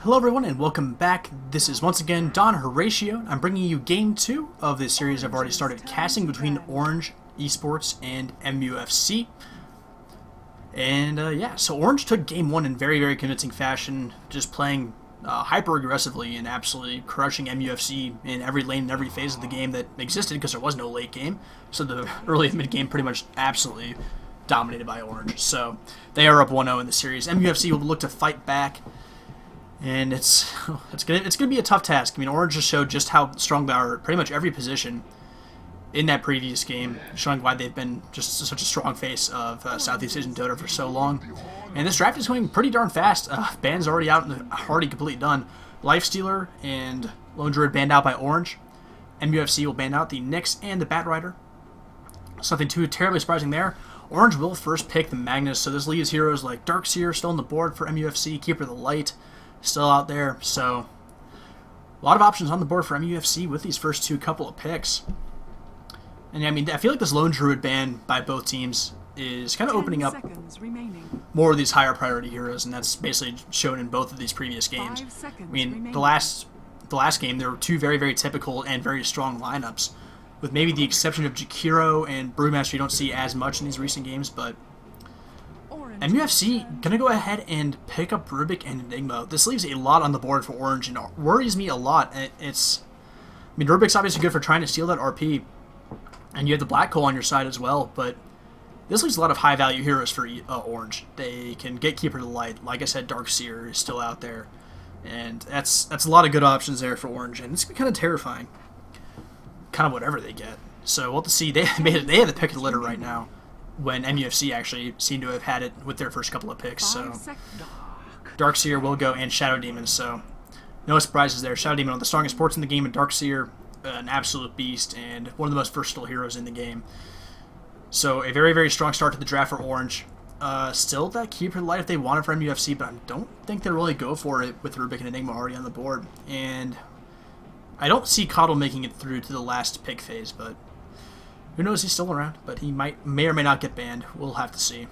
Hello everyone and welcome back. This is once again Don Horatio. I'm bringing you game 2 of this series I've already started casting between Orange Esports and MUFC. And yeah, so Orange took game 1 in very convincing fashion, just playing hyper aggressively and absolutely crushing MUFC in every lane and every phase of the game that existed because there was no late game. So the early and mid game pretty much absolutely dominated by Orange. So they are up 1-0 in the series. MUFC will look to fight back. And it's gonna be a tough task. I mean, Orange just showed just how strong they are at pretty much every position in that previous game, showing why they've been just such a strong face of Southeast Asian Dota for so long. And this draft is going pretty darn fast. Bans already out and already completely done. Lifestealer and Lone Druid banned out by Orange. MUFC will ban out the Nyx and the Batrider. Something too terribly surprising there. Orange will first pick the Magnus, so this leaves heroes like Darkseer still on the board for MUFC, Keeper of the Light still out there, so a lot of options on the board for MUFC with these first couple of picks. And I mean, I feel like this Lone Druid ban by both teams is kind of opening up more of these higher priority heroes, and that's basically shown in both of these previous games. I mean, the last game there were two very typical and very strong lineups, with maybe the exception of Jakiro and Brewmaster you don't see as much in these recent games, but MUFC gonna go ahead and pick up Rubik and Enigma. This leaves a lot on the board for Orange and worries me a lot. I mean, Rubik's obviously good for trying to steal that RP, and you have the Black Hole on your side as well, but this leaves a lot of high value heroes for Orange. They can get Keeper of the Light. Like I said, Darkseer is still out there, and that's a lot of good options there for Orange, and it's kind of terrifying. Kind of whatever they get. So we'll have to see. They have the pick of the litter right now, when MUFC actually seemed to have had it with their first couple of picks. So Darkseer will go, and Shadow Demon, so no surprises there. Shadow Demon on the strongest ports in the game, and Darkseer, an absolute beast and one of the most versatile heroes in the game. So a very strong start to the draft for Orange. Still that Keeper of the Light if they want it for MUFC, but I don't think they'll really go for it with Rubik and Enigma already on the board. And I don't see Coddle making it through to the last pick phase, but who knows, he's still around, but he may or may not get banned. We'll have to see.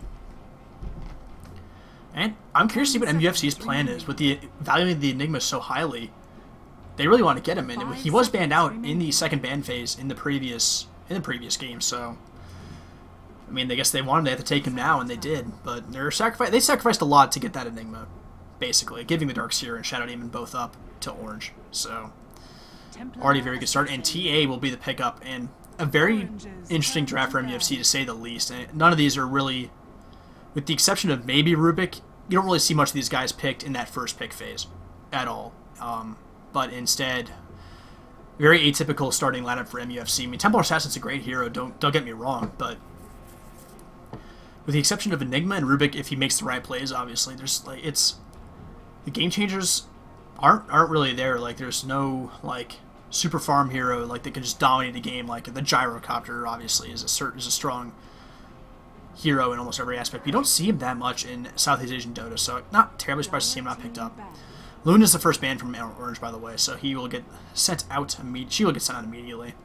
And I'm curious to see what MUFC's plan is. With the valuing the Enigma so highly, they really want to get him in. And he was banned out in the second ban phase in the previous game, so I mean, I guess they had to take him now, and they did. But they sacrificed a lot to get that Enigma, basically, giving the Darkseer and Shadow Demon both up to Orange. So already a very good start. And TA will be the pickup, and a very interesting draft for MUFC, to say the least. And none of these are really, with the exception of maybe Rubik, you don't really see much of these guys picked in that first pick phase at all. But instead, very atypical starting lineup for MUFC. I mean, Templar Assassin's a great hero, don't get me wrong, but with the exception of Enigma and Rubik, if he makes the right plays, obviously, there's like the game changers aren't really there. Like, there's no super farm hero like that can just dominate the game. Like the Gyrocopter obviously is a strong hero in almost every aspect. But you don't see him that much in Southeast Asian Dota, so not terribly surprised to see him not picked up. Loon is the first ban from Orange, by the way, so he will get sent out she will get sent out immediately.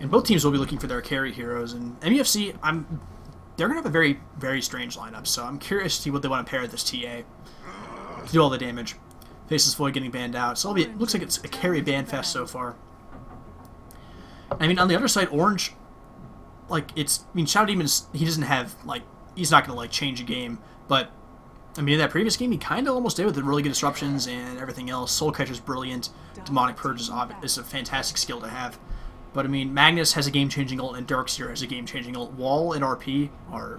And both teams will be looking for their carry heroes. And MUFC, they're gonna have a very strange lineup. So I'm curious to see what they want to pair with this TA to do all the damage. Faceless Void getting banned out, so it looks like it's a carry ban fest so far. I mean, on the other side, Orange, Shadow Demon, he doesn't have, he's not going to, change a game, but, I mean, in that previous game, he kind of almost did with the really good disruptions and everything else. Soul Catcher's brilliant, Demonic Purge is a fantastic skill to have, but, I mean, Magnus has a game-changing ult, and Darkseer has a game-changing ult. Wall and RP are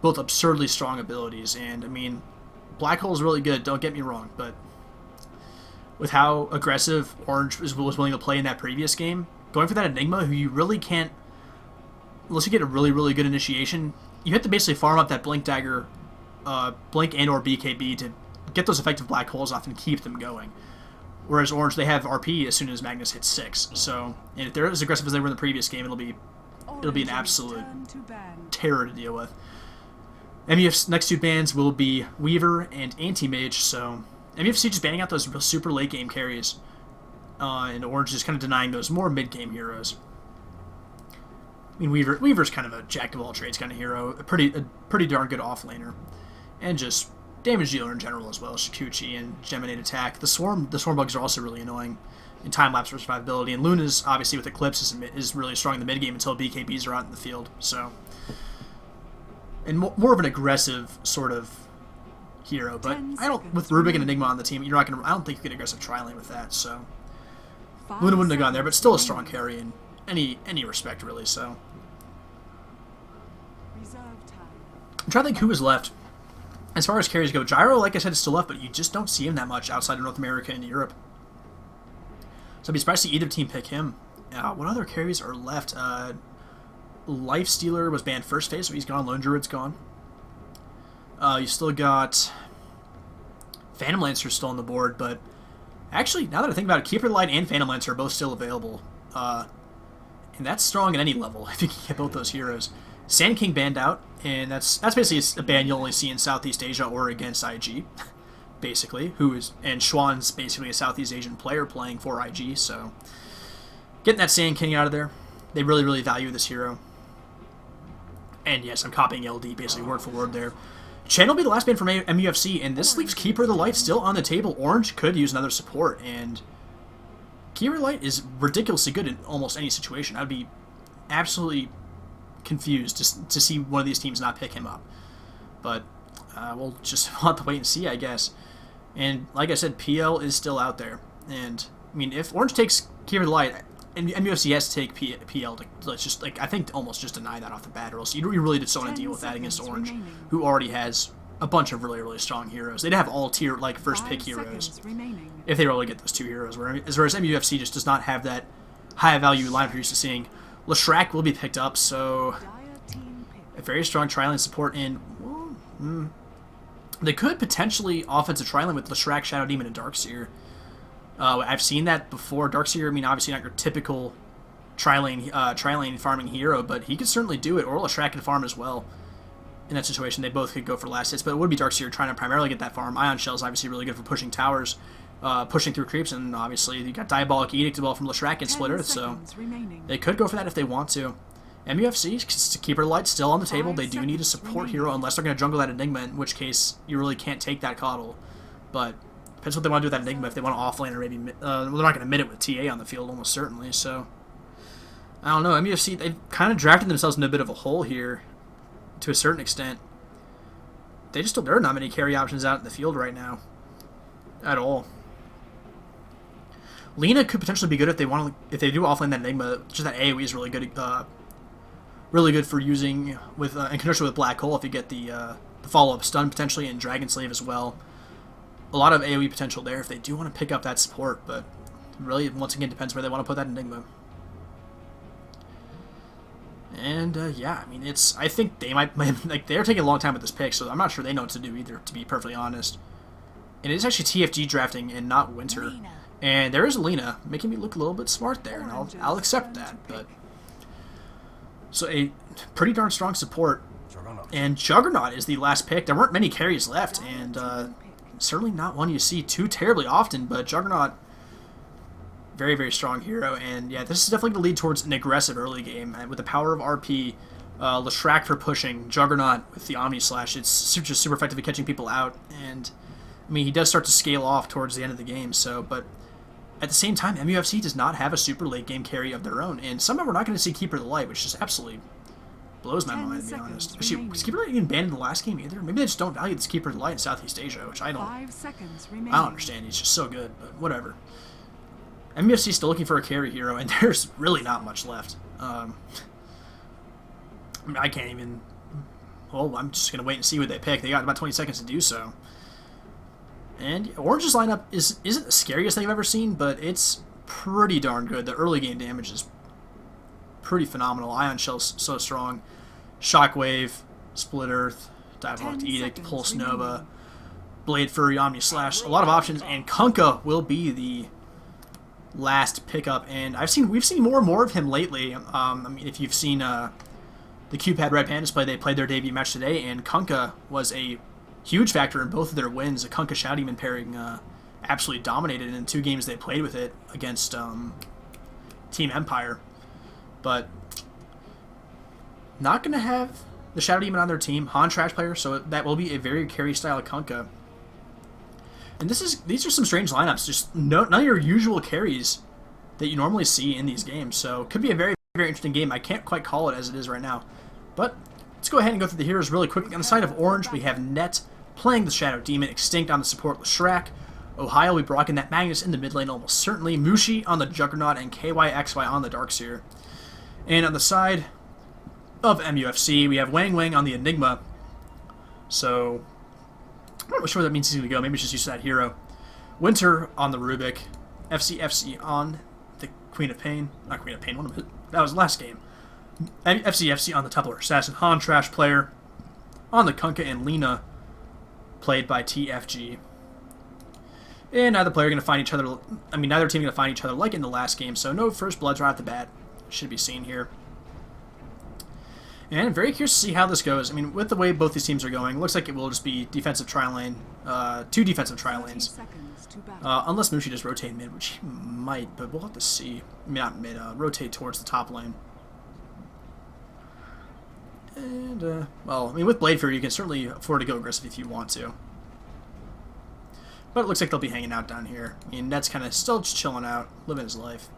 both absurdly strong abilities, and, I mean, Black Hole is really good, don't get me wrong, but with how aggressive Orange was willing to play in that previous game, going for that Enigma, who you really can't, unless you get a really good initiation, you have to basically farm up that Blink Dagger, Blink and or BKB to get those effective Black Holes off and keep them going. Whereas Orange, they have RP as soon as Magnus hits 6. So, and if they're as aggressive as they were in the previous game, it'll be an absolute terror to deal with. MUF's next two bans will be Weaver and Anti-Mage, so MUFC just banning out those super late game carries, and Orange is kind of denying those more mid game heroes. I mean, Weaver's kind of a jack of all trades kind of hero, a pretty darn good offlaner, and just damage dealer in general as well. Shikuchi and Geminate attack. The swarm bugs are also really annoying in time lapse survivability. And Luna's obviously with Eclipse is really strong in the mid game until BKBs are out in the field. So, and more of an aggressive sort of hero. But I don't, with Rubik and Enigma on the team, you're not gonna. I don't think you can aggressive tri-lane with that. So Luna wouldn't have gone there, but still a strong carry in any respect really. So I'm trying to think who is left. As far as carries go, Gyro, like I said, is still left, but you just don't see him that much outside of North America and Europe. So I'd be surprised to see either team pick him. What other carries are left? Lifestealer was banned first phase, so he's gone. Lone Druid's gone. You still got Phantom Lancer still on the board, but actually, now that I think about it, Keeper of the Light and Phantom Lancer are both still available. And that's strong at any level, if you can get both those heroes. Sand King banned out, and that's basically a ban you'll only see in Southeast Asia or against IG, basically. And Schwann's basically a Southeast Asian player playing for IG, so getting that Sand King out of there. They really, really value this hero. And yes, I'm copying LD basically word for word there. Chen will be the last ban from MUFC, and this leaves Keeper of the Light still on the table. Orange could use another support, and Keeper of the Light is ridiculously good in almost any situation. I'd be absolutely confused to see one of these teams not pick him up. But we'll just have to wait and see, I guess. And like I said, PL is still out there. And, I mean, if Orange takes Keeper of the Light, and MUFC has to take PL to, let's just, like, I think almost just deny that off the bat, or else you really just don't want to deal with that against Orange, who already has a bunch of really, really strong heroes. They'd have all tier, like, first pick heroes if they were able to get those two heroes. Whereas MUFC just does not have that high value lineup you're used to seeing. Leshrac will be picked up, so a very strong tri-lane support in. They could potentially offensive tri-lane with Leshrac, Shadow Demon, and Darkseer. I've seen that before. Darkseer, I mean, obviously not your typical tri-lane farming hero, but he could certainly do it. Or Leshrac can farm as well. In that situation, they both could go for last hits, but it would be Darkseer trying to primarily get that farm. Ion Shell is obviously really good for pushing towers, pushing through creeps, and obviously you got Diabolic Edict as well from Leshrac and Split Earth, so they could go for that if they want to. MUFC, Keeper of the Light still on the table. They do need a support hero unless they're going to jungle that Enigma, in which case you really can't take that Coddle. But depends what they want to do with that Enigma. If they want to offlane or maybe well, they're not going to mid it with TA on the field almost certainly. So I don't know. MUFC, they've kind of drafted themselves into a bit of a hole here to a certain extent. There are not many carry options out in the field right now at all. Lina could potentially be good if they do offlane that Enigma. Just that AoE is really good. Really good for using with in conjunction with Black Hole if you get the follow-up stun potentially, and Dragon Slave as well. A lot of AoE potential there if they do want to pick up that support, but really once again depends where they want to put that Enigma. And yeah, I mean I think they might like they're taking a long time with this pick, so I'm not sure they know what to do either, to be perfectly honest. And it is actually TFG drafting and not Winter. And there is Lina, making me look a little bit smart there, and I'll accept that. But so a pretty darn strong support. And Juggernaut is the last pick. There weren't many carries left, and certainly not one you see too terribly often, but Juggernaut, very, very strong hero. And yeah, this is definitely going to lead towards an aggressive early game. And with the power of RP, Leshrac for pushing, Juggernaut with the Omni Slash, it's just super effective at catching people out. And I mean, he does start to scale off towards the end of the game, so, but at the same time, MUFC does not have a super late game carry of their own, and somehow we're not going to see Keeper of the Light, which just absolutely blows my mind, to be honest. Actually, was Keeper of the Light even banned in the last game either? Maybe they just don't value this Keeper of the Light in Southeast Asia, which I don't understand. He's just so good, but whatever. MUFC is still looking for a carry hero, and there's really not much left. I mean, I can't even. Well, I'm just going to wait and see what they pick. They got about 20 seconds to do so. And Orange's lineup isn't the scariest thing I've ever seen, but it's pretty darn good. The early game damage is pretty phenomenal. Ion Shell's so strong. Shockwave, Split Earth, Diabolic Edict, Pulse Nova, Blade Fury, Omni Slash, a lot of options, and Kunkka will be the last pickup. And we've seen more and more of him lately. I mean, if you've seen the QPad Red Pandas play, they played their debut match today, and Kunkka was a huge factor in both of their wins. The Kunkka Shadow Demon pairing absolutely dominated in 2 games they played with it against Team Empire. But not going to have the Shadow Demon on their team. Han trash player, so that will be a very carry style Kunkka. And these are some strange lineups. Just none of your usual carries that you normally see in these games. So it could be a very, very interesting game. I can't quite call it as it is right now. But let's go ahead and go through the heroes really quickly. On the side of Orange, we have Net playing the Shadow Demon, Extinct on the support Leshrac, Ohio will be rocking that Magnus in the mid lane almost certainly, Mushi on the Juggernaut, and KYXY on the Darkseer. And on the side of MUFC, we have Wang Wang on the Enigma. So I'm not really sure what that means he's going to go. Maybe it's just use that hero. Winter on the Rubik. FC on the Queen of Pain. Not Queen of Pain. That was the last game. FC on the Templar Assassin. Han Trash player on the Kunkka, and Lena played by TFG. And neither player going to find each other. I mean, neither team going to find each other like in the last game. So no first bloods right off the bat should be seen here. And I'm very curious to see how this goes. I mean, with the way both these teams are going, it looks like it will just be defensive tri-lane, 2 defensive tri-lanes. Unless Mushi does rotate mid, which he might, but we'll have to see. I mean, not mid, rotate towards the top lane. And, well, I mean, with Blade Fury, you can certainly afford to go aggressive if you want to. But it looks like they'll be hanging out down here. I mean, Net's kind of still just chilling out, living his life.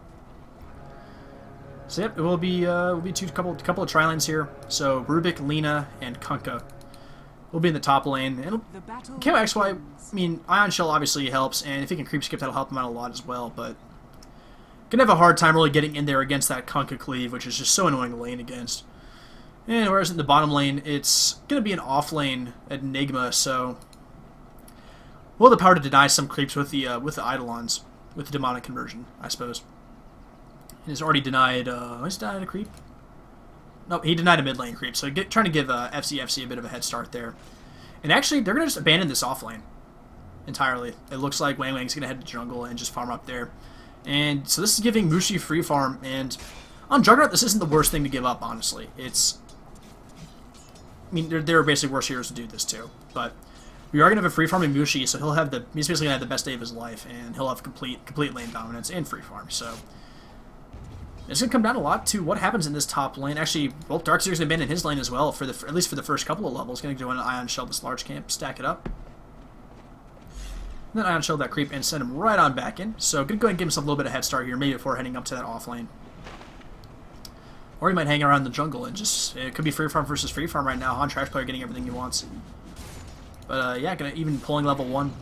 So yep, it will be couple of tri-lanes here. So Rubik, Lena, and Kunkka will be in the top lane. And KYXY, I mean, Ion Shell obviously helps, and if he can creep skip, that'll help him out a lot as well. But gonna have a hard time really getting in there against that Kunkka cleave, which is just so annoying to lane against. And whereas in the bottom lane, it's gonna be an off lane Enigma. So we'll have the power to deny some creeps with the Eidolons, with the demonic conversion, I suppose. He's already denied, he's denied a creep? Nope, he denied a mid lane creep, so trying to give FC a bit of a head start there. And actually, they're going to just abandon this off lane entirely. It looks like Wang Wang's going to head to jungle and just farm up there. And so this is giving Mushi free farm, and on Juggernaut, this isn't the worst thing to give up, honestly. It's, I mean, there are basically worse heroes to do this to, but we are going to have a free farming Mushi, so he's basically going to have the best day of his life, and he'll have complete lane dominance and free farm, so it's going to come down a lot to what happens in this top lane. Actually, well, Darkseer's going to abandon his lane as well, at least for the first couple of levels. Going to go in an Ion Shell this large camp, stack it up. And then Ion Shell that creep and send him right on back in. So going to go ahead and give himself a little bit of head start here, maybe before heading up to that off lane. Or he might hang around the jungle and just, it could be free farm versus free farm right now. Han Trash player getting everything he wants. But yeah, even pulling level 1.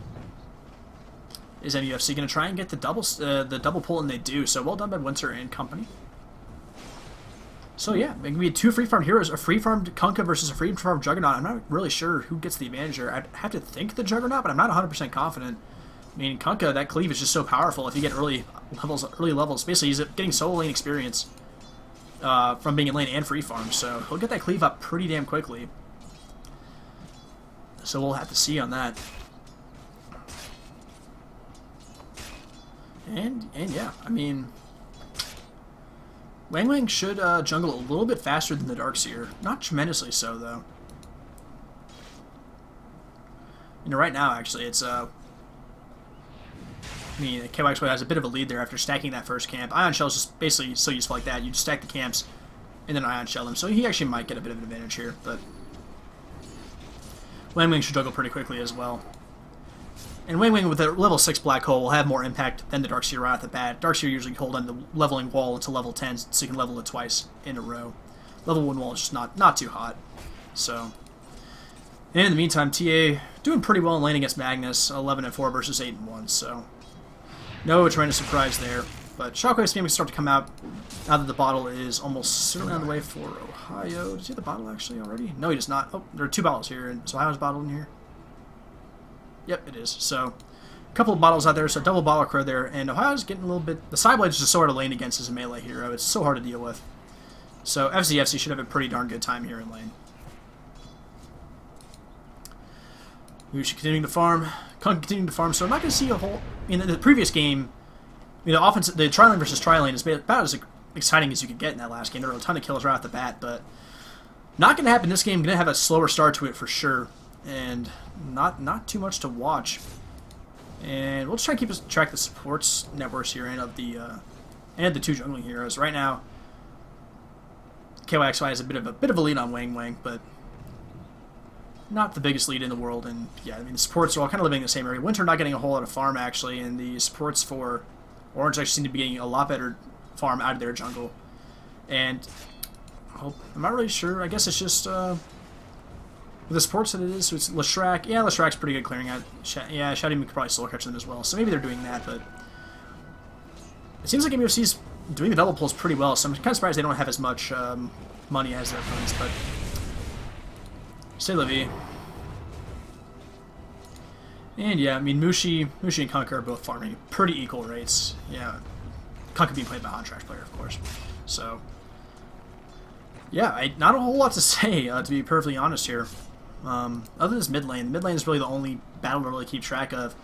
Is MUFC going to try and get the double pull, and they do. So well done by Winter and company. So yeah, it can be 2 free farm heroes, a free farmed Kunkka versus a free farmed Juggernaut. I'm not really sure who gets the advantage there. I'd have to think the Juggernaut, but I'm not 100% confident. I mean, Kunkka, that cleave is just so powerful. If you get early levels, basically he's getting solo lane experience from being in lane and free farm. So he'll get that cleave up pretty damn quickly. So we'll have to see on that. And yeah, I mean, Wang Wang should jungle a little bit faster than the Darkseer. Not tremendously so, though. You know, right now, actually, it's, I mean, KYXY has a bit of a lead there after stacking that first camp. Ion Shell is just basically so useful like that. You just stack the camps and then Ion Shell them. So he actually might get a bit of an advantage here, but Wang Wang should juggle pretty quickly as well. And Wang Wang with a level 6 Black Hole will have more impact than the Darkseer right off the bat. Darkseer usually hold on the leveling wall until level 10, so you can level it twice in a row. Level 1 wall is just not too hot. So, and in the meantime, TA doing pretty well in lane against Magnus, 11-4 versus 8-1. So, no tremendous surprise there. But Shockwave's game can start to come out now that the bottle is almost certainly on the way for Ohio. Does he have the bottle actually already? No, he does not. Oh, there are 2 bottles here. Is Ohio's bottle in here? Yep, it is. So, a couple of bottles out there, so double bottle crow there, and Ohio's getting a little bit. The Sideblade's is just so hard to lane against as a melee hero. It's so hard to deal with. So, FC should have a pretty darn good time here in lane. Mushi continuing to farm. Kunkka continuing to farm, so I'm not going to see a whole. I mean, the previous game, I mean, the tri-lane versus tri-lane is about as exciting as you could get in that last game. There were a ton of kills right off the bat, but not going to happen this game. Going to have a slower start to it for sure. And not too much to watch. And we'll just try and keep track of the supports networks here and of the 2 jungling heroes. Right now, KYXY has a bit of a lead on Wang Wang, but not the biggest lead in the world, and yeah, I mean the supports are all kind of living in the same area. Winter not getting a whole lot of farm actually, and the supports for Orange actually seem to be getting a lot better farm out of their jungle. And I'm not really sure. I guess it's just with the supports that it is. So it's Leshrac. Yeah, Leshrac's pretty good clearing out. Yeah, Shadowman could probably soul catch them as well. So maybe they're doing that, but it seems like MUFC's doing the double pulls pretty well. So I'm kind of surprised they don't have as much money as their opponents, but. C'est la vie. And yeah, I mean, Mushi and Kunkka are both farming pretty equal rates. Yeah, Kunkka being played by a Huntrash player, of course. So, yeah, not a whole lot to say, to be perfectly honest here. Other than this mid lane. The mid lane is really the only battle to really keep track of.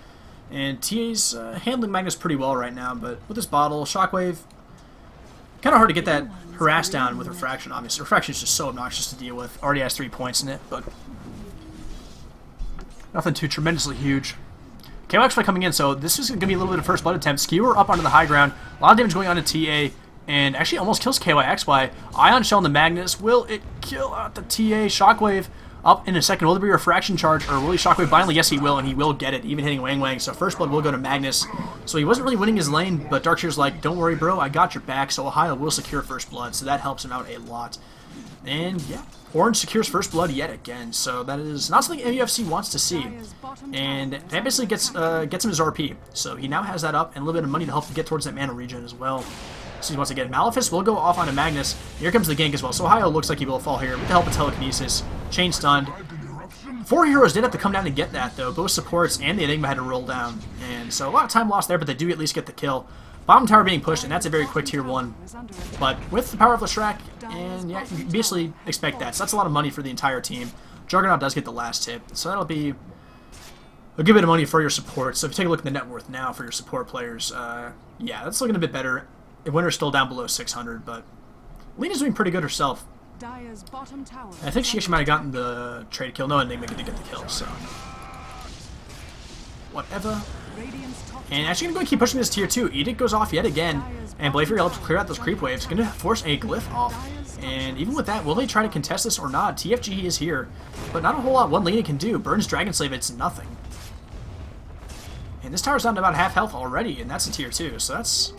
And TA's handling Magnus pretty well right now, but with this bottle, Shockwave, kind of hard to get that harass down with Refraction, obviously. Refraction is just so obnoxious to deal with. Already has 3 points in it, but nothing too tremendously huge. KOX fight coming in, so this is going to be a little bit of first blood attempt. Skewer up onto the high ground. A lot of damage going on to TA, and actually almost kills KYXY. Ion Shell on the Magnus. Will it kill out the TA? Shockwave up in a second. Will there be a Refraction charge, or will he Shockwave finally? Yes, he will, and he will get it, even hitting Wang Wang. So first blood will go to Magnus. So he wasn't really winning his lane, but Darkshear's like, don't worry, bro, I got your back. So Ohio will secure first blood, so that helps him out a lot. And yeah, Orange secures first blood yet again. So that is not something MUFC wants to see. And that basically gets him his RP. So he now has that up, and a little bit of money to help him get towards that mana region as well. So he wants to get Malefice. Will go off onto Magnus. Here comes the gank as well. So Ohio looks like he will fall here with the help of Telekinesis. Chain stunned. 4 heroes did have to come down to get that, though. Both supports and the Enigma had to roll down. And so a lot of time lost there, but they do at least get the kill. Bottom tower being pushed, and that's a very quick tier 1. But with the power of Leshrac, and yeah, you basically expect that. So that's a lot of money for the entire team. Juggernaut does get the last hit, so that'll be a good bit of money for your support. So if you take a look at the net worth now for your support players, yeah, that's looking a bit better. Winter's still down below 600, but Lena's doing pretty good herself. I think she actually might have gotten the trade kill. No, Enigma did get the kill, so whatever. And actually going to keep pushing this tier 2. Edict goes off yet again, and Blade Fury helps clear out those creep waves. Going to force a glyph off. And even with that, will they try to contest this or not? TFG is here, but not a whole lot one Lena can do. Burns Dragon Slave, it's nothing. And this tower's down to about half health already, and that's a tier 2, so that's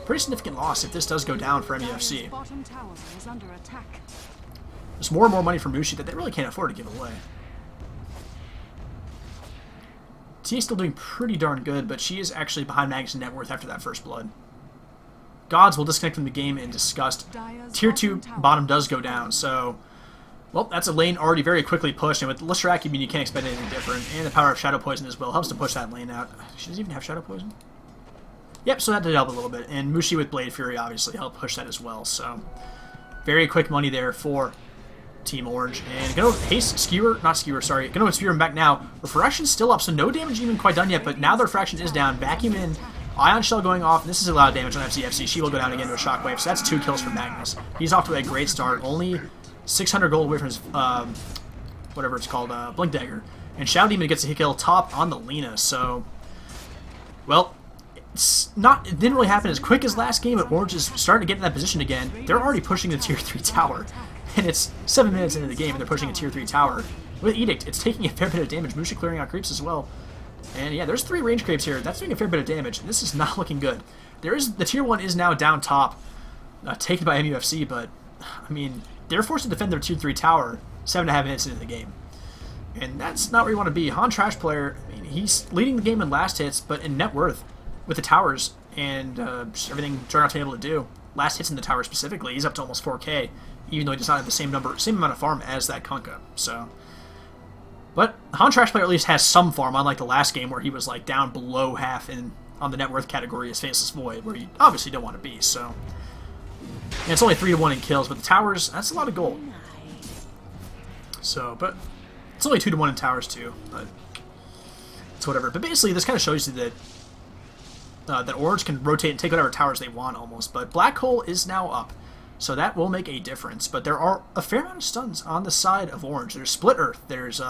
a pretty significant loss if this does go down for MUFC. There's more and more money for Mushi that they really can't afford to give away. TA's still doing pretty darn good, but she is actually behind Magnus in net worth after that first blood. Gods will disconnect from the game in disgust. Tier 2 bottom does go down, so well, that's a lane already very quickly pushed, and with Leshrac, I mean, you can't expect anything different. And the power of Shadow Poison as well helps to push that lane out. She doesn't even have Shadow Poison? Yep, so that did help a little bit. And Mushi with Blade Fury obviously helped push that as well, so very quick money there for Team Orange. And gonna haste Skewer, not Skewer, sorry, gonna Skewer him back now. Refraction's still up, so no damage even quite done yet, but now the Refraction is down. Vacuum in, Ion Shell going off, and this is a lot of damage on FCFC. She will go down again to a Shockwave, so that's 2 kills for Magnus. He's off to a great start, only 600 gold away from his, whatever it's called, Blink Dagger. And Shadow Demon gets a hit kill top on the Lena, so, well, it didn't really happen as quick as last game, but Orange is starting to get in that position again. They're already pushing the tier 3 tower, and it's 7 minutes into the game, and they're pushing a tier 3 tower. With Edict, it's taking a fair bit of damage. Mushi clearing out creeps as well. And yeah, there's 3 range creeps here. That's doing a fair bit of damage. This is not looking good. The tier 1 is now down top, taken by MUFC, but, I mean, they're forced to defend their tier 3 tower 7.5 minutes into the game. And that's not where you want to be. Han Trash player, I mean, he's leading the game in last hits, but in net worth with the towers and just everything Juggernaut's been able to do. Last hits in the tower specifically, he's up to almost 4K, even though he does not have the same amount of farm as that Kunkka. So, but Han Trash player at least has some farm, unlike the last game where he was like down below half on the net worth category as Faceless Void, where you obviously don't want to be. So, and it's only 3-1 in kills, but the towers, that's a lot of gold. So, but it's only 2-1 in towers too. But it's whatever. But basically, this kind of shows you that that Orange can rotate and take whatever towers they want almost. But Black Hole is now up, so that will make a difference. But there are a fair amount of stuns on the side of Orange. There's Split Earth. There's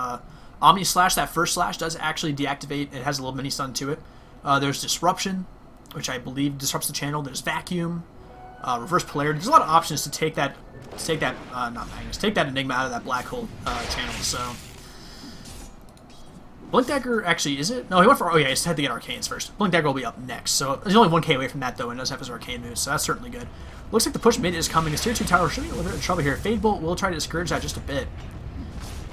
Omni Slash. That first slash does actually deactivate. It has a little mini stun to it. There's Disruption, which I believe disrupts the channel. There's Vacuum, Reverse Polarity. There's a lot of options to take that not Magnus, take that Enigma out of that Black Hole channel. So Blink Dagger, actually, is it? No, he went for... Oh, yeah, he had to get Arcanes first. Blink Dagger will be up next. So he's only 1k away from that, though, and does have his Arcane moves, so that's certainly good. Looks like the push mid is coming. His tier 2 tower should be a little bit of trouble here. Fade Bolt will try to discourage that just a bit.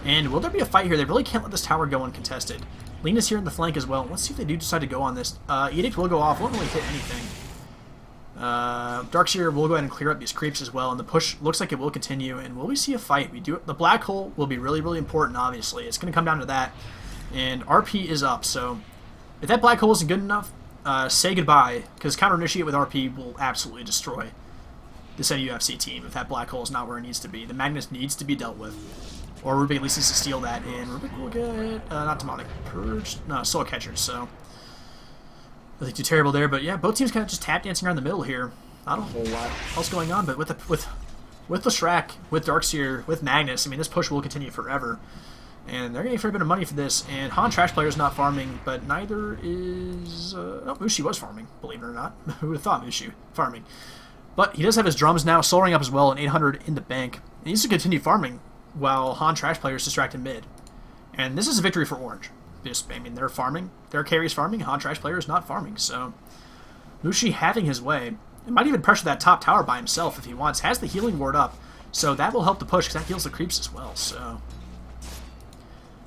And will there be a fight here? They really can't let this tower go uncontested. Lena's here in the flank as well. Let's see if they do decide to go on this. Edict will go off. Won't really hit anything. Darkseer will go ahead and clear up these creeps as well, and the push looks like it will continue. And will we see a fight? We do. The black hole will be really, really important, obviously. It's going to come down to that. And RP is up, so if that black hole isn't good enough, say goodbye, because counter-initiate with RP will absolutely destroy this MUFC team if that black hole is not where it needs to be. The Magnus needs to be dealt with. Or Rubik at least needs to steal that, and Rubik will get, not Demonic Purge, no, Soul Catchers, so nothing too terrible there, but yeah, both teams kind of just tap dancing around the middle here. Not a whole lot else going on, but with Leshrac, with Darkseer, with Magnus, I mean, this push will continue forever. And they're getting a fair bit of money for this, and Han Trash Player is not farming, but neither is... oh, Mushi was farming, believe it or not. Who would have thought Mushi farming? But he does have his drums now, soaring up as well, and 800 in the bank. He needs to continue farming while Han Trash Player is distracted mid. And this is a victory for Orange. Just, I mean, they're farming, their carry's farming, Han Trash Player is not farming, so... Mushi having his way. It might even pressure that top tower by himself if he wants. Has the healing ward up, so that will help the push, because that heals the creeps as well, so...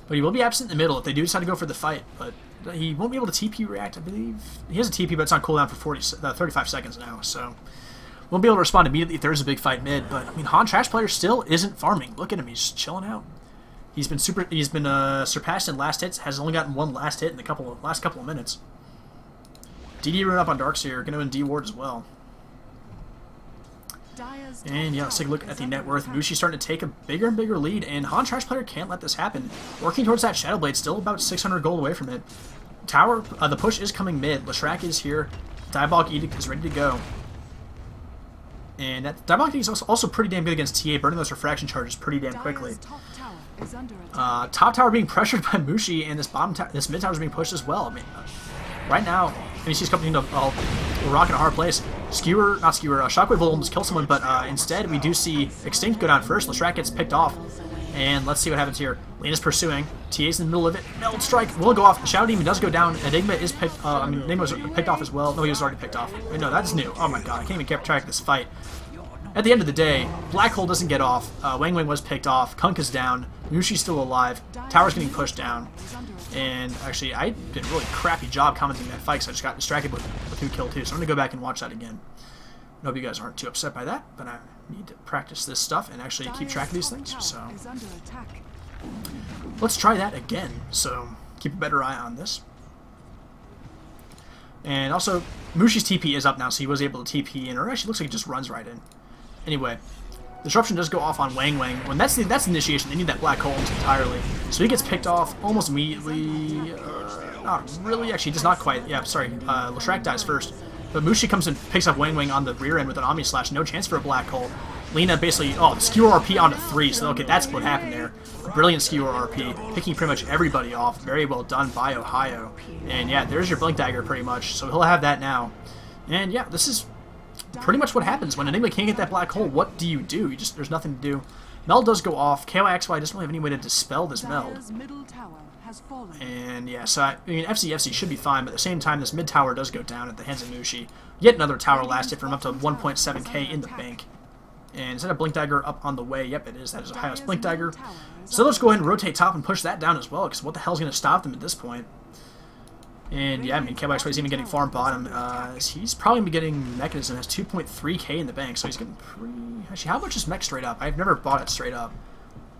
But he will be absent in the middle if they do decide to go for the fight. But he won't be able to TP react, I believe. He has a TP, but it's on cooldown for 35 seconds now. So won't be able to respond immediately if there is a big fight mid. But I mean, Han Trash Player still isn't farming. Look at him; he's just chilling out. He's been surpassed in last hits. Has only gotten one last hit in the last couple of minutes. DD run up on Darkseer, going to win D ward as well. And yeah, let's take a look at the net worth. Mushi's starting to take a bigger and bigger lead, and Han Trash Player can't let this happen. Working towards that Shadow Blade, still about 600 gold away from it. Tower, the push is coming mid. Leshrac is here. Diabolic Edict is ready to go. And that Diabolic Edict is also pretty damn good against TA, burning those refraction charges pretty damn quickly. Top tower being pressured by Mushi, and this mid tower is being pushed as well. I mean, right now, she's coming into a rock in a hard place. Shockwave will almost kill someone, but instead we do see Extinct go down first. Leshrac gets picked off, and let's see what happens here. Lena's pursuing. TA's in the middle of it. Meld Strike will go off. Shadow Demon does go down. Enigma is picked. Enigma was picked off as well. No, he was already picked off. Wait, no, that's new. Oh my god, I can't even keep track of this fight. At the end of the day, Black Hole doesn't get off. Wang Wang was picked off. Kunk is down. Mushi's still alive. Tower's getting pushed down. And actually, I did a really crappy job commenting that fight because I just got distracted with who killed who. So I'm going to go back and watch that again. I hope you guys aren't too upset by that, but I need to practice this stuff and actually keep track of these things. So let's try that again. So keep a better eye on this. And also, Mushi's TP is up now, so he was able to TP in, or actually looks like he just runs right in. Anyway, Disruption does go off on Wang Wang. When that's the initiation, they need that black hole almost entirely. So he gets picked off almost immediately. Not really, actually, just not quite. Yeah, sorry. Leshrac dies first. But Mushi comes and picks up Wang Wang on the rear end with an Omni Slash. No chance for a black hole. Lena basically, skewer RP onto 3. So, okay, that's what happened there. Brilliant skewer RP. Picking pretty much everybody off. Very well done by Ohio. And yeah, there's your Blink Dagger pretty much. So he'll have that now. And yeah, this is pretty much what happens when Enigma can't get that black hole. What do you do? There's nothing to do. Meld does go off. KYXY doesn't really have any way to dispel this meld. And yeah, so I mean FC should be fine, but at the same time this mid tower does go down at the hands of Mushi. Yet another tower last hit from up to 1.7k in the bank. And is that a Blink Dagger up on the way? Yep, it is. That is Ohio's Blink Dagger. So let's go ahead and rotate top and push that down as well, because what the hell's going to stop them at this point? And yeah, I mean, KYXY is even getting farm bottom. He's probably getting Mechanism, has 2.3k in the bank, so he's getting pretty... Actually, how much is Mech straight up? I've never bought it straight up.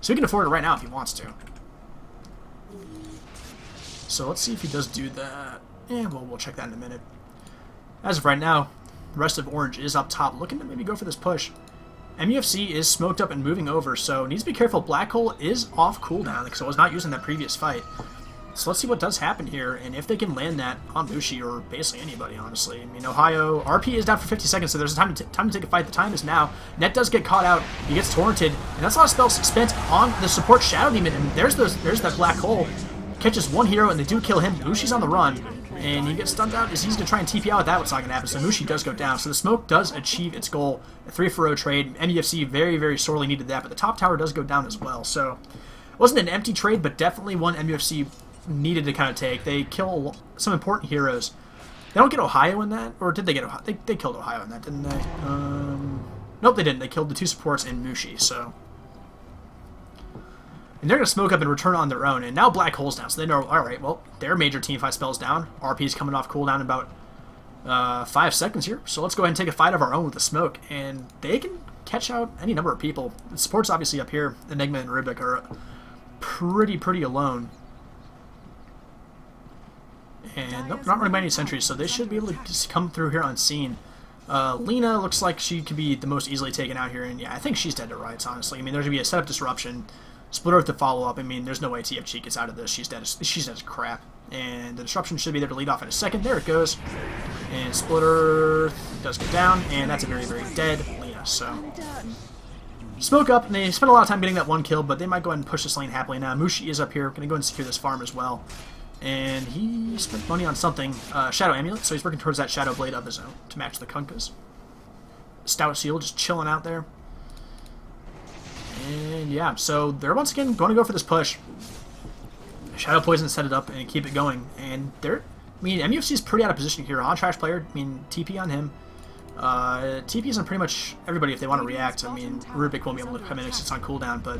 So he can afford it right now if he wants to. So let's see if he does do that. Yeah, well, we'll check that in a minute. As of right now, the rest of Orange is up top, looking to maybe go for this push. MUFC is smoked up and moving over, so needs to be careful. Black Hole is off cooldown, because I was not using that previous fight. So let's see what does happen here, and if they can land that on Mushi, or basically anybody, honestly. I mean, Ohio, RP is down for 50 seconds, so there's a time to take a fight. The time is now. Net does get caught out. He gets torrented, and that's a lot of spells spent on the support Shadow Demon, and there's that Black Hole. Catches one hero, and they do kill him. Mushi's on the run, and he gets stunned out as he's going to try and TP out with that. What's not going to happen, so Mushi does go down. So the smoke does achieve its goal. A 3-for-0 trade. MUFC very, very sorely needed that, but the top tower does go down as well. So it wasn't an empty trade, but definitely one MUFC needed to kind of take. They kill some important heroes. They don't get Ohio in that, or did they get Ohio? They killed Ohio in that, didn't they? Nope, they didn't. They killed the 2 supports and Mushi, so... And they're going to smoke up and return on their own, and now Black Hole's down, so they know, alright, well, their major teamfight spell's down. RP's coming off cooldown in about 5 seconds here, so let's go ahead and take a fight of our own with the smoke, and they can catch out any number of people. The supports obviously up here, Enigma and Rubik, are pretty alone. And nope, not running by any sentries, so they should be able to just come through here unseen. Lena looks like she could be the most easily taken out here, and yeah, I think she's dead to rights, honestly. I mean, there's going to be a setup disruption, Split Earth to follow up. I mean, there's no way TFG gets out of this. She's dead as crap. And the disruption should be there to lead off in a second. There it goes. And Split Earth does go down, and that's a very dead Lena, so... Smoke up, and they spent a lot of time getting that 1 kill, but they might go ahead and push this lane happily now. Mushi is up here, going to go ahead and secure this farm as well. And he spent money on something, Shadow Amulet, so he's working towards that Shadow Blade of his own to match the Kunkas. Stout Seal just chilling out there. And yeah, so they're once again going to go for this push. Shadow Poison set it up and keep it going. And they're, I mean, MUFC is pretty out of position here. On Trash player, I mean, TP on him. TP's on pretty much everybody if they want to react. I mean, Rubik won't be able to come in because it's on cooldown, but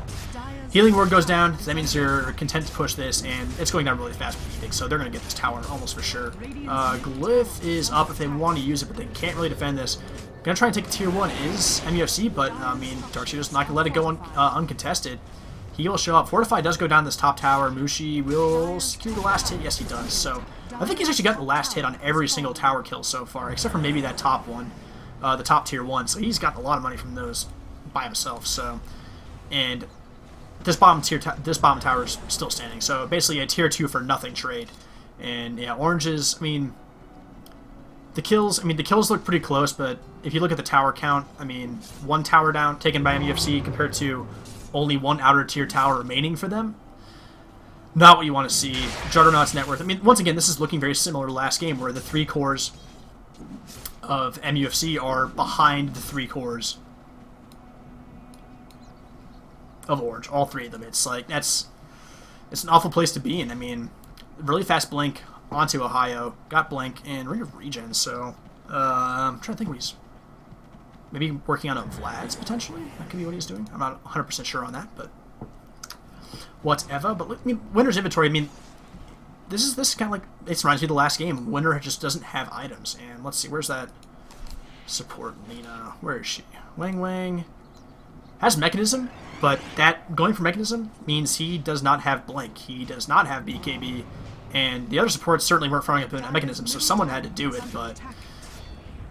Healing Word goes down, so that means you're content to push this, and it's going down really fast with Edict, so they're going to get this tower almost for sure. Glyph is up if they want to use it, but they can't really defend this. Going to try and take tier 1 is MUFC, but, I mean, Darkshooter's not going to let it go uncontested. He will show up. Fortify does go down this top tower. Mushi will secure the last hit. Yes, he does. So, I think he's actually got the last hit on every single tower kill so far, except for maybe that top one. The top tier 1, so he's got a lot of money from those by himself. So, and this bottom tower is still standing. So basically a tier 2 for nothing trade. And yeah, oranges. I mean, the kills look pretty close, but if you look at the tower count, I mean, 1 tower down taken by MUFC compared to only 1 outer tier tower remaining for them. Not what you want to see. Juggernaut's net worth. I mean, once again, this is looking very similar to last game, where the 3 cores of MUFC are behind the 3 cores of Orange. All 3 of them. It's like, it's an awful place to be in. I mean, really fast blink onto Ohio. Got blink and Ring of Regen, so I'm trying to think what he's maybe working on a Vlad's potentially. That could be what he's doing. I'm not 100% sure on that, but whatever. But I mean, Winter's inventory, I mean, this is kind of like, it reminds me of the last game. Winter just doesn't have items. And let's see, where's that support Lena? Where is she? Wang has Mechanism, but that going for Mechanism means he does not have Blink. He does not have BKB, and the other supports certainly weren't throwing up a Mechanism, so someone had to do it. But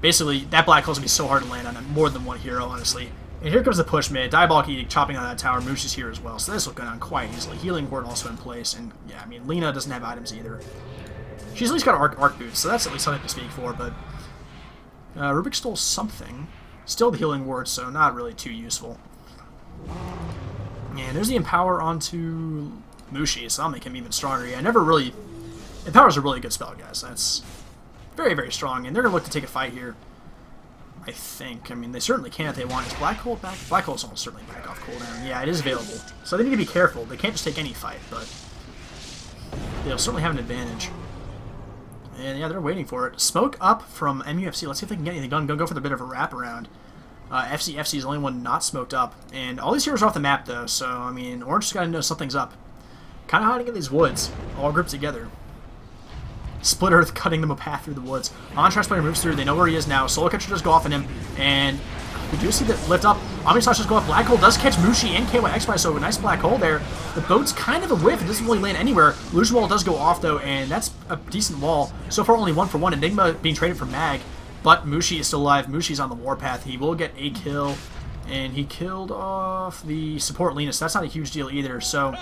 basically, that Black Hole's gonna be so hard to land on more than 1 hero, honestly. And here comes the push mid. Diabolic Edict chopping on that tower. Moosh is here as well, so this will go down quite easily. Healing Word also in place, and yeah, I mean, Lena doesn't have items either. She's at least got arc boots, so that's at least something to speak for, but Rubik stole something. Still the Healing Word, so not really too useful. And there's the Empower onto Mushi, so that'll make him even stronger. Yeah, Empower's a really good spell, guys. That's very strong, and they're going to look to take a fight here. I think. I mean, they certainly can if they want. Is Black Hole back? Black Hole's almost certainly back off cooldown. Yeah, it is available. So they need to be careful. They can't just take any fight, but they'll certainly have an advantage. And yeah, they're waiting for it. Smoke up from MUFC. Let's see if they can get anything done. Go for the bit of a wraparound. FC is the only one not smoked up. And all these heroes are off the map, though, so, I mean, Orange just got to know something's up. Kind of hiding in these woods, all grouped together. Split Earth cutting them a path through the woods. Ontrash player moves through. They know where he is now. Solar Catcher does go off on him. And we do see that lift up. Omnislash does go up. Black Hole does catch Mushi and KYXY, so a nice Black Hole there. The boat's kind of a whiff. It doesn't really land anywhere. Illusion Wall does go off, though, and that's a decent wall. So far, only 1 for 1. Enigma being traded for Mag. But Mushi is still alive. Mushi's on the warpath. He will get a kill. And he killed off the support Lena, so that's not a huge deal either. So,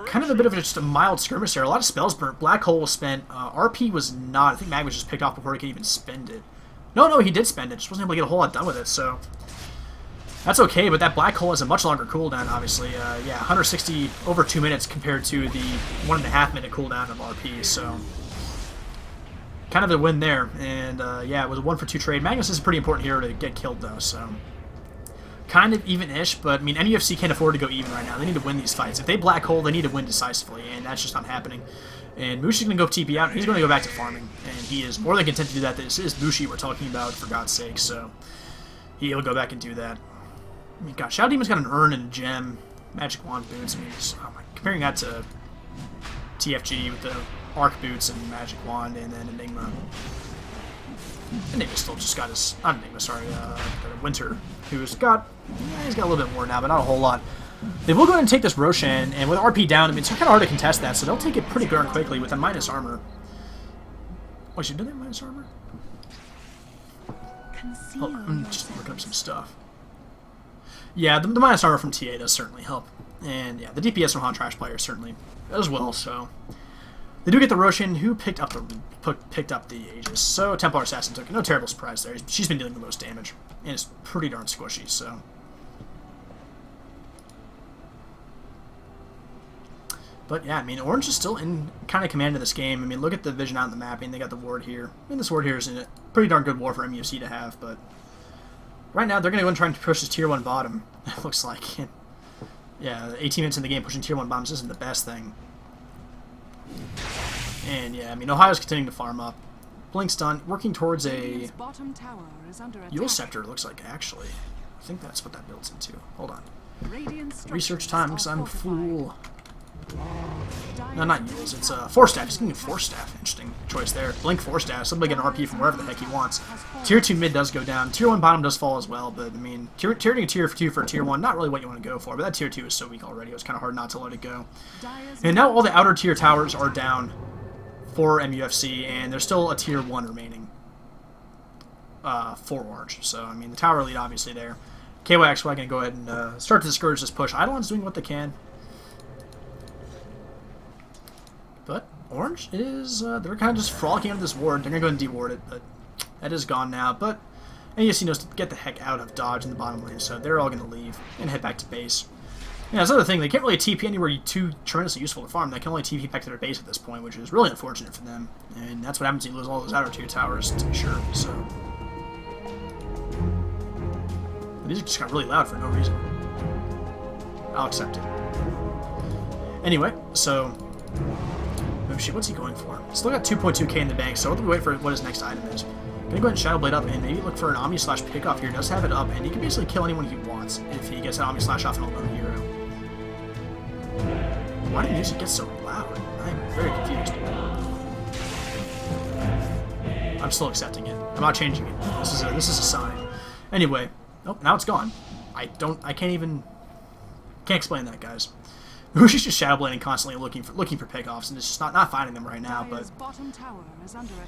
kind of a bit of just a mild skirmish there. A lot of spells burnt. Black Hole was spent. RP was not. I think Mag was just picked off before he could even spend it. No, he did spend it. Just wasn't able to get a whole lot done with it, so that's okay. But that Black Hole has a much longer cooldown, obviously. Yeah, 160 over 2 minutes compared to the 1.5 minute cooldown of RP, so kind of a win there. And yeah, it was a 1 for 2 trade. Magnus is a pretty important hero to get killed, though, so kind of even-ish, but I mean, MUFC can't afford to go even right now. They need to win these fights. If they black hole, they need to win decisively, and that's just not happening. And Mushi's going to go TP out, and he's going to go back to farming, and he is more than content to do that. This is Mushi we're talking about, for God's sake, so he'll go back and do that. I mean, gosh, Shadow Demon's got an urn and a gem, magic wand boots. I mean, just, oh my, comparing that to TFG with the arc boots and magic wand, and then Enigma. Enigma still just got his, not Enigma, sorry, Winter, who's got, yeah, he's got a little bit more now, but not a whole lot. They will go ahead and take this Roshan, and with RP down, I mean, it's kind of hard to contest that, so they'll take it pretty darn quickly with a minus armor. Wait, should do that minus armor? Oh, I'm just looking up some stuff. Yeah, the minus armor from TA does certainly help. And yeah, the DPS from Han Trash Player certainly as well, so they do get the Roshan, who picked up the Aegis. So Templar Assassin took it. No terrible surprise there. She's been dealing the most damage, and it's pretty darn squishy, so. But yeah, I mean, Orange is still in kind of command of this game. I mean, look at the vision out in the mapping. They got the ward here. I mean, this ward here is a pretty darn good war for MUFC to have, but right now they're going to go and try and push this tier 1 bottom, it looks like. Yeah, 18 minutes in the game, pushing tier 1 bombs isn't the best thing. And yeah, I mean, Ohio's continuing to farm up. Blink's done, working towards a Yule Scepter, looks like, actually. I think that's what that builds into. Hold on. Research time, because I'm a fool. No, not Yules. It's Force Staff. He's getting Force Staff. Interesting choice there. Blink Force Staff. Somebody get an RP from wherever the heck he wants. Tier 2 mid does go down. Tier 1 bottom does fall as well, but I mean, tier 2 for Tier 1, not really what you want to go for, but that Tier 2 is so weak already. It was kind of hard not to let it go. And now all the outer tier towers are down for MUFC, and there's still a Tier 1 remaining for Orange. So, I mean, the tower lead obviously there. KYXY going to go ahead and start to discourage this push. Eidolon's doing what they can. But Orange is, they're kind of just frolicking out of this ward. They're going to go and deward it, but that is gone now. But NESC knows to get the heck out of dodge in the bottom lane, so they're all going to leave and head back to base. Yeah, that's another thing. They can't really TP anywhere too tremendously useful to farm. They can only TP back to their base at this point, which is really unfortunate for them. And that's what happens when you lose all those outer tier towers, to be sure. So but these just got really loud for no reason. I'll accept it. Anyway, so Mushi, what's he going for? Still got 2.2k in the bank, so we'll wait for what his next item is. Gonna go ahead and Shadow Blade up and maybe look for an Omni Slash pickoff here. Does have it up, and he can basically kill anyone he wants if he gets an Omni Slash off an alone hero. Why did music get so loud? I'm very confused. I'm still accepting it. I'm not changing it. This is a sign. Anyway, oh, now it's gone. I can't explain that, guys. Mushi's just Shadow Blading constantly looking for pickoffs, and it's just not finding them right now, but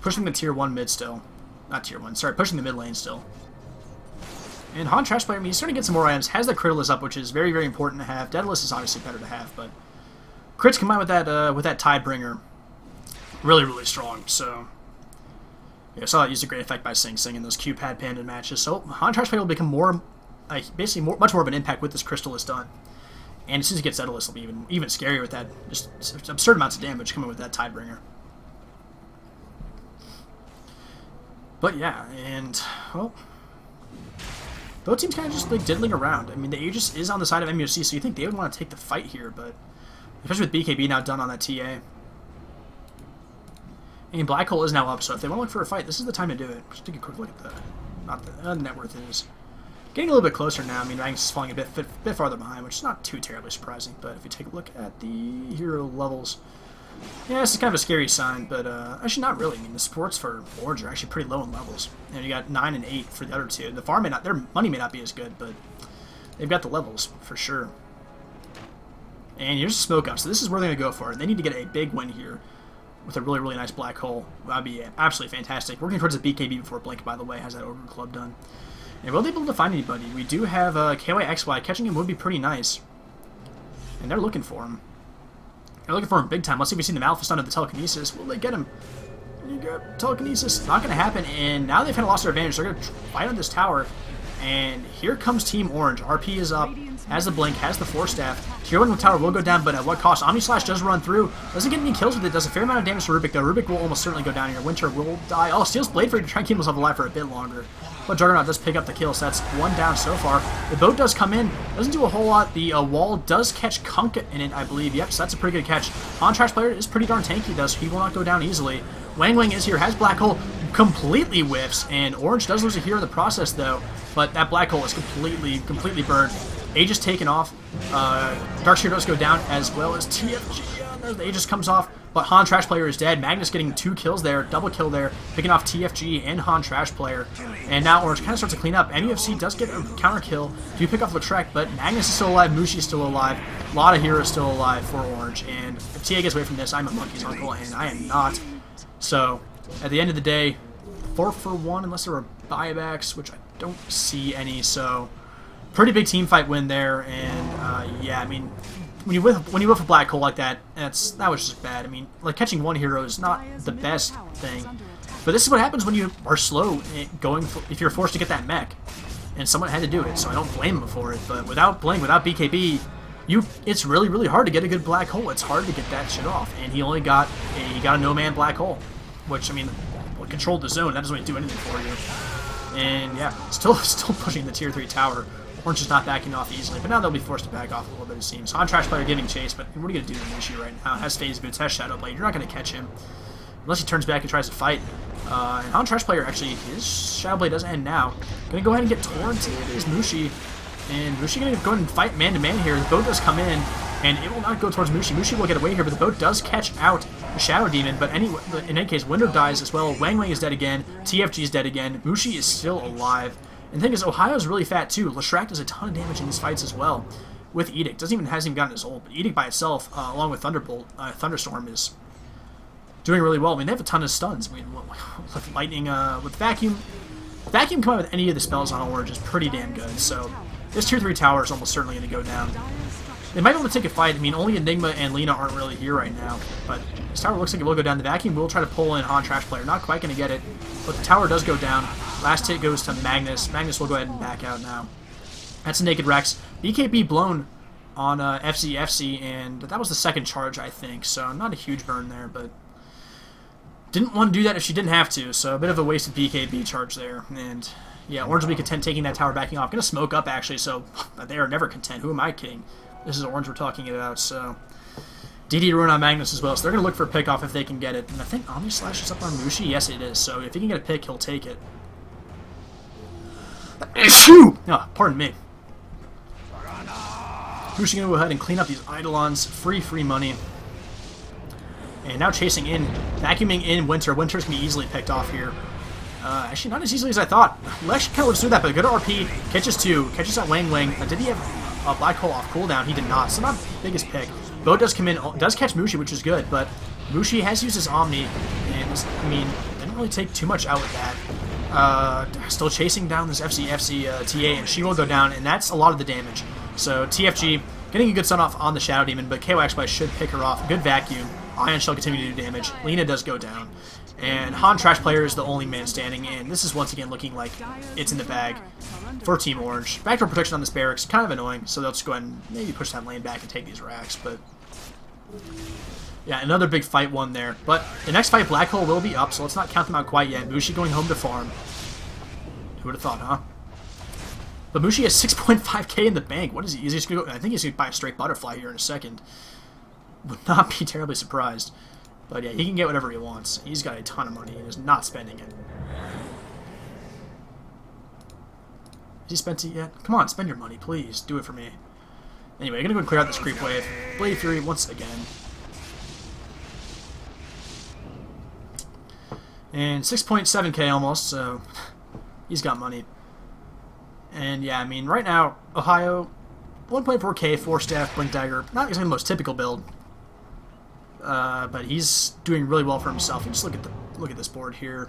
pushing the tier 1 mid still. Not tier 1, sorry, pushing the mid lane still. And Han Trash Player, I mean, he's starting to get some more items, has the Critalist up, which is very, very important to have. Daedalus is obviously better to have, but crits combined with that Tidebringer, really, really strong, so yeah, I saw that used a great effect by Sing Sing in those Q-Pad Panda matches, so Han Trash Player will become much more of an impact with this Crystalist done. And as soon as he gets Daedalus, it'll be even scarier with that, just absurd amounts of damage coming with that Tidebringer. But yeah, and, well, both teams kind of just like diddling around. I mean, the Aegis is on the side of MUFC, so you think they would want to take the fight here, but especially with BKB now done on that TA. And Black Hole is now up, so if they want to look for a fight, this is the time to do it. Just take a quick look at the net worth is getting a little bit closer now. I mean, Ranks is falling a bit farther behind, which is not too terribly surprising. But if you take a look at the hero levels, yeah, this is kind of a scary sign, but actually not really. I mean, the supports for Orange are actually pretty low in levels. And you got 9 and 8 for the other two. The farm their money may not be as good, but they've got the levels for sure. And here's the smoke up, so this is where they're going to go for it. They need to get a big win here with a really, really nice Black Hole. That'd be absolutely fantastic. Working towards the BKB before Blink, by the way, has that Ogre Club done. And will they be able to find anybody? We do have KYXY. Catching him would be pretty nice. And they're looking for him. They're looking for him big time. Let's see if we see the Malphus under the Telekinesis. Will they get him? You got Telekinesis. Not going to happen. And now they've kind of lost their advantage. They're going to fight on this tower. And here comes Team Orange. RP is up, has the blink, has the Force Staff. Tier 1 tower will go down, but at what cost? Omni Slash does run through. Doesn't get any kills with it. Does a fair amount of damage to Rubik, though. Rubik will almost certainly go down here. Winter will die. Oh, steals Blade Free to try and keep himself alive for a bit longer. But Juggernaut does pick up the kill, so that's 1 down so far. The boat does come in. Doesn't do a whole lot. The wall does catch Kunkka in it, I believe. Yep, so that's a pretty good catch. On-Trash player is pretty darn tanky, though, so he will not go down easily. Wang Wang is here, has Black Hole, completely whiffs, and Orange does lose a hero in the process, though. But that Black Hole is completely burned. Aegis taken off. Darkseer does go down, as well as TFG. The Aegis comes off, but Han Trash Player is dead. Magnus getting 2 kills there, double kill there, picking off TFG and Han Trash Player. And now Orange kind of starts to clean up. MUFC does get a counter kill, do pick off Lautrec, but Magnus is still alive, Mushi is still alive. A lot of heroes still alive for Orange, and if TA gets away from this, I'm a monkey's uncle, and I am not. So, at the end of the day, 4 for 1, unless there were buybacks, which I don't see any, so pretty big team fight win there, and yeah, I mean, when you whiff a Black Hole like that, that was just bad. I mean, like, catching 1 hero is not the best thing, but this is what happens when you are slow if you're forced to get that mech, and someone had to do it, so I don't blame him for it. But without Blink, without BKB, it's really hard to get a good Black Hole. It's hard to get that shit off, and he only got a no-man Black Hole, which, I mean, controlled the zone. That doesn't really do anything for you. And yeah, still pushing the tier 3 tower. Orange is not backing off easily, but now they'll be forced to back off a little bit, it seems. On Trash Player giving chase, but what are you going to do to Mushi right now? Has Phase Boots, has Shadow Blade. You're not going to catch him unless he turns back and tries to fight. And On Trash Player, actually, his Shadow Blade does end now. Going to go ahead and get torrented is Mushi. And Mushi going to go ahead and fight man-to-man here. The boat does come in, and it will not go towards Mushi. Mushi will get away here, but the boat does catch out the Shadow Demon. But anyway, in any case, Window dies as well. Wang Wang is dead again. TFG is dead again. Mushi is still alive. And the thing is, Ohio's really fat too. Leshrac does a ton of damage in these fights as well with Edict. Hasn't even gotten his ult, but Edict by itself, along with Thunderstorm, is doing really well. I mean, they have a ton of stuns. I mean, with Lightning, with Vacuum coming out with any of the spells on Orange is pretty damn good. So this tier 3 tower is almost certainly going to go down. They might be able to take a fight. I mean, only Enigma and Lina aren't really here right now, but this tower looks like it will go down. The Vacuum will try to pull in Han Trash Player. Not quite going to get it, but the tower does go down. Last hit goes to Magnus. Magnus will go ahead and back out now. That's a Naked Rex. BKB blown on FCFC, and that was the second charge, I think, so not a huge burn there, but didn't want to do that if she didn't have to, so a bit of a wasted BKB charge there. And yeah, Orange will be content taking that tower, backing off. Going to smoke up, actually, so they are never content. Who am I kidding? This is Orange we're talking about, so DD Ruin on Magnus as well, so they're going to look for a pick off if they can get it. And I think Omni Slash is up on Mushi. Yes, it is, so if he can get a pick, he'll take it. Oh, pardon me. Mushi going to go ahead and clean up these Eidolons. Free money. And now chasing in, vacuuming in Winter. Winter's going to be easily picked off here. Actually, not as easily as I thought. Lesh kind of lives through that, but good RP. Catches 2. Catches out Wang Wang. Did he have a Black Hole off cooldown? He did not, so not the biggest pick. Bo does come in, does catch Mushi, which is good, but Mushi has used his Omni, and, I mean, didn't really take too much out with that. Still chasing down this FCFC TA, and she will go down, and that's a lot of the damage. So TFG getting a good stun off on the Shadow Demon, but KYXY should pick her off. Good Vacuum. Ion Shell continue to do damage. Lina does go down. And Han Trash Player is the only man standing, and this is once again looking like it's in the bag for Team Orange. Backdoor protection on this barracks, kind of annoying, so they'll just go ahead and maybe push that lane back and take these racks, but yeah, another big fight won there. But the next fight, Black Hole will be up, so let's not count them out quite yet. Mushi going home to farm. Who would have thought, huh? But Mushi has 6.5k in the bank. What is he? Is he just gonna go? I think he's going to buy a straight butterfly here in a second. Would not be terribly surprised. But yeah, he can get whatever he wants. He's got a ton of money and is not spending it. Has he spent it yet? Come on, spend your money, please. Do it for me. Anyway, I'm going to go and clear out this creep wave. Blade Fury once again. And 6.7k almost, so he's got money. And yeah, I mean, right now, Ohio, 1.4k, 4-staff, Blink Dagger. Not exactly the most typical build. But he's doing really well for himself. And just look at this board here.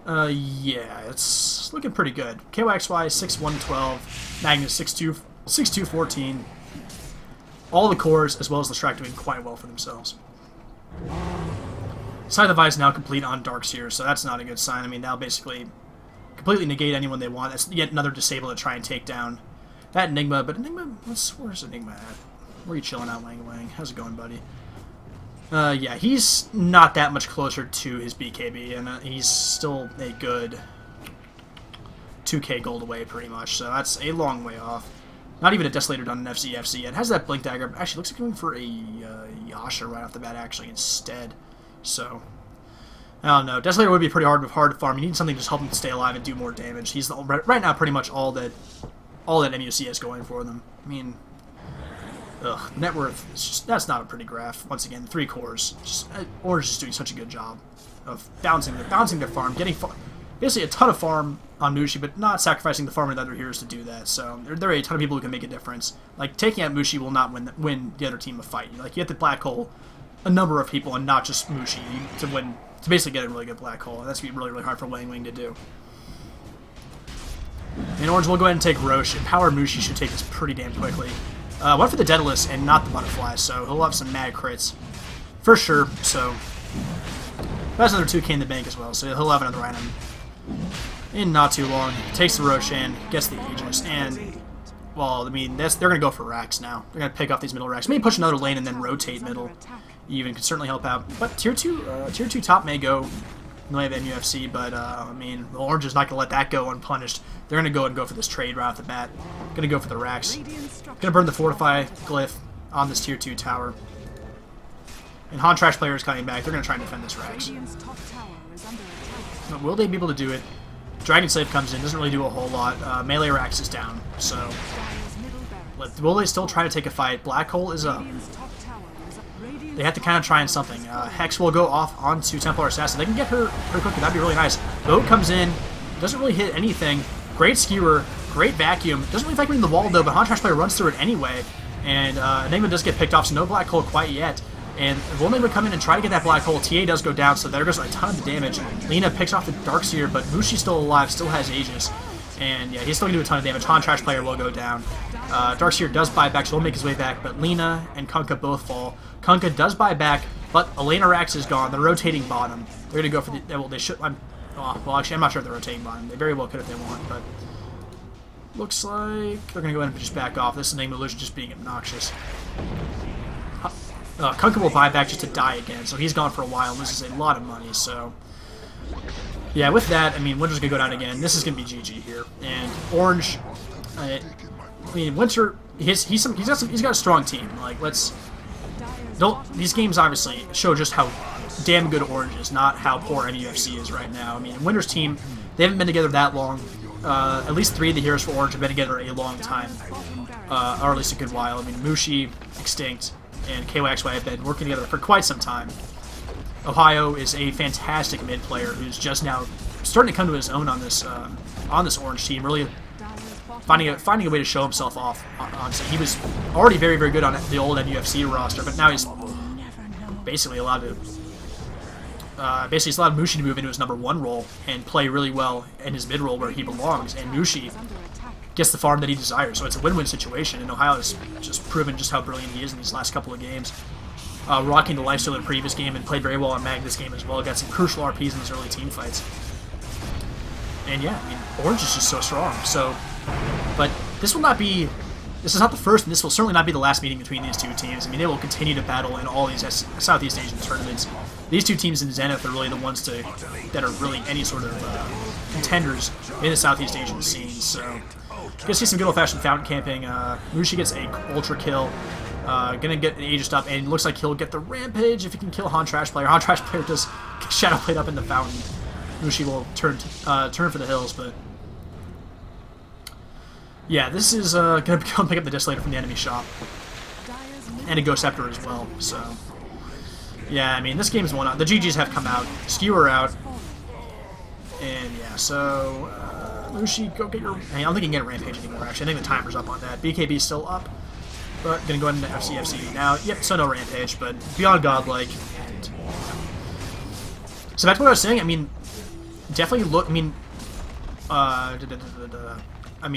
Yeah, it's looking pretty good. KYXY 6-1-12, Magnus 6-2, 6-2-14. All the cores, as well as the Leshrac, doing quite well for themselves. Side of the Vice now complete on Darkseer, so that's not a good sign. I mean, now basically completely negate anyone they want. That's yet another disable to try and take down that Enigma. But Enigma, where's Enigma at? Where are you chilling out, Wang Wang? How's it going, buddy? Yeah, he's not that much closer to his BKB, and he's still a good 2k gold away, pretty much. So that's a long way off. Not even a Desolator done in FC yet. Has that Blink Dagger. Actually, looks like going for a Yasha right off the bat, actually, instead. So, I don't know. Desolator would be pretty hard to farm. You need something to just help him stay alive and do more damage. He's right now pretty much all that MUFC has going for them. I mean, net worth, that's not a pretty graph. Once again, 3 cores. Orange is doing such a good job of bouncing their farm, getting basically a ton of farm on Mushi, but not sacrificing the farm of the other heroes to do that. So there are a ton of people who can make a difference. Like, taking out Mushi will not win the other team a fight. Like, you have to black hole a number of people and not just Mushi to basically get a really good black hole. And that's going to be really, really hard for Wang Wing to do. And Orange will go ahead and take Roche, and Power Mushi should take this pretty damn quickly. Went for the Daedalus and not the Butterfly, so he'll have some mad crits. For sure, so that's another 2k in the bank as well, so he'll have another item in not too long. Takes the Roshan, gets the Aegis, and, well, I mean, they're going to go for racks now. They're going to pick off these middle racks. Maybe push another lane and then rotate middle. Even could certainly help out. But tier 2 top may go in the way of MUFC, but, I mean, the Orange is not going to let that go unpunished. They're going to go for this trade right off the bat. Going to go for the racks. Going to burn the Fortify Glyph on this tier 2 tower. And Han Trash player is coming back. They're going to try and defend this racks. But will they be able to do it? Dragon Slave comes in, doesn't really do a whole lot. Melee Rax is down, so will they still try to take a fight? Black Hole is up. They have to kind of try and something. Hex will go off onto Templar Assassin. They can get her pretty quickly. That'd be really nice. Boat comes in, doesn't really hit anything. Great Skewer, great Vacuum. Doesn't really factor in the wall though, but Han Trash player runs through it anyway. And Enigma does get picked off, so no Black Hole quite yet. And Volney would come in and try to get that Black Hole. TA does go down, so there goes a ton of the damage. Lina picks off the Darkseer, but Mushi's still alive, still has Aegis. And yeah, he's still going to do a ton of damage. Han Trash player will go down. Darkseer does buy back, so he'll make his way back, but Lina and Kunkka both fall. Kunkka does buy back, but Elena Rax is gone. They're rotating bottom. They're going to go for the... Well, they should... well, actually, I'm not sure if they're rotating bottom. They very well could if they want, but... Looks like they're going to go ahead and just back off. This Enigma Illusion just being obnoxious. Kunkka will buy back just to die again, so he's gone for a while and loses a lot of money, so... Yeah, with that, I mean, Winter's going to go down again. This is going to be GG here. And Orange... I mean, Winter... He's got a strong team. Like, these games obviously show just how damn good Orange is, not how poor MUFC is right now. I mean, Winter's team, they haven't been together that long. At least 3 of the heroes for Orange have been together a long time. Or at least a good while. I mean, Mushi, Extinct, and KYXY have been working together for quite some time. Ohio is a fantastic mid player who's just now starting to come to his own on this Orange team. Really finding a way to show himself off. Honestly, he was already very, very good on the old MUFC roster, but now he's basically allowed to. He's allowed Mushi to move into his #1 role and play really well in his mid role where he belongs, and Mushi gets the farm that he desires. So it's a win-win situation, and Ohio has just proven just how brilliant he is in these last couple of games. Rocking the lifesteal in the previous game and played very well on Mag this game as well. Got some crucial RPs in these early team fights. And yeah, I mean, Orange is just so strong. So, but this is not the first, and this will certainly not be the last meeting between these two teams. I mean, they will continue to battle in all these Southeast Asian tournaments. These two teams in Zenith are really the ones that are really any sort of contenders in the Southeast Asian scene. So, gonna see some good old-fashioned fountain camping. Mushi gets a ultra kill. Gonna get an Aegis up, and it looks like he'll get the Rampage if he can kill Han Trash player. Han Trash player does get Shadow Plate up in the fountain. Mushi will turn for the hills, but yeah, this is gonna come pick up the Desolator from the enemy shop, and a Ghost Scepter as well. So yeah, I mean, this game's won out. The GGs have come out, Skewer out, and yeah, so Mushi, go get your. I don't think you can get a Rampage anymore. Actually, I think the timer's up on that. BKB's still up. But gonna go ahead into FC now. Yep, so no Rampage, but beyond godlike. And so back to what I was saying. I mean, definitely look. I mean,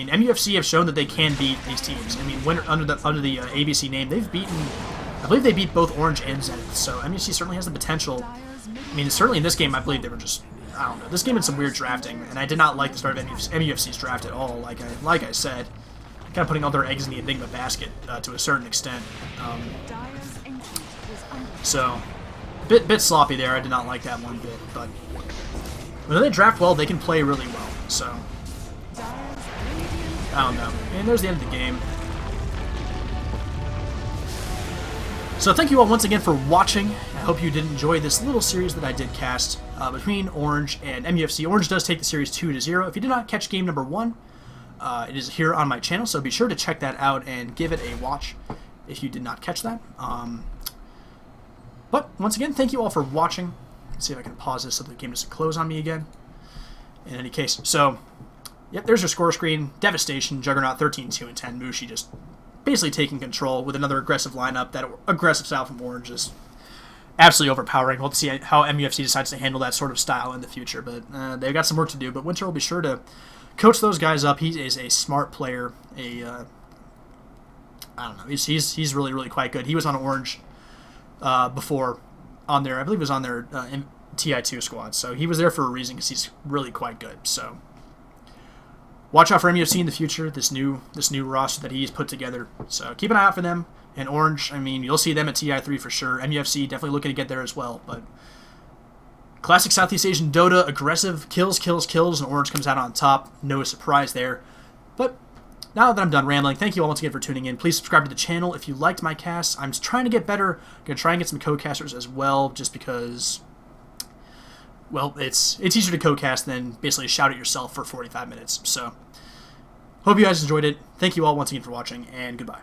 MUFC have shown that they can beat these teams. I mean, under the ABC name, they've beaten. I believe they beat both Orange and Zenith. So MUFC certainly has the potential. I mean, certainly in this game, I believe they were just I don't know. This game had some weird drafting, and I did not like the start of MUFC's draft at all. Like I said, kind of putting all their eggs in the Enigma basket to a certain extent. So, bit sloppy there. I did not like that one bit, but when they draft well, they can play really well. So, I don't know. And there's the end of the game. So thank you all once again for watching. I hope you did enjoy this little series that I did cast between Orange and MUFC. Orange does take the series 2-0. If you did not catch game number 1, it is here on my channel, so be sure to check that out and give it a watch if you did not catch that. But once again, thank you all for watching. Let's see if I can pause this so the game doesn't close on me again. In any case, so yep, there's your score screen. Devastation, Juggernaut 13-2-10. Mushi just basically taking control with another aggressive lineup. That aggressive style from Orange is absolutely overpowering. We'll see how MUFC decides to handle that sort of style in the future, but they've got some work to do. But Winter will be sure to coach those guys up. He is a smart player. I don't know. He's really, really quite good. He was on Orange before on their, I believe it was on their TI2 squad. So he was there for a reason because he's really quite good. So watch out for MUFC in the future, this new roster that he's put together. So keep an eye out for them. And Orange, I mean, you'll see them at TI3 for sure. MUFC definitely looking to get there as well. But classic Southeast Asian Dota, aggressive, kills, and Orange comes out on top. No surprise there. But now that I'm done rambling, thank you all once again for tuning in. Please subscribe to the channel if you liked my cast. I'm trying to get better. I'm going to try and get some co-casters as well, just because, well, it's easier to co-cast than basically shout at yourself for 45 minutes. So, hope you guys enjoyed it. Thank you all once again for watching, and goodbye.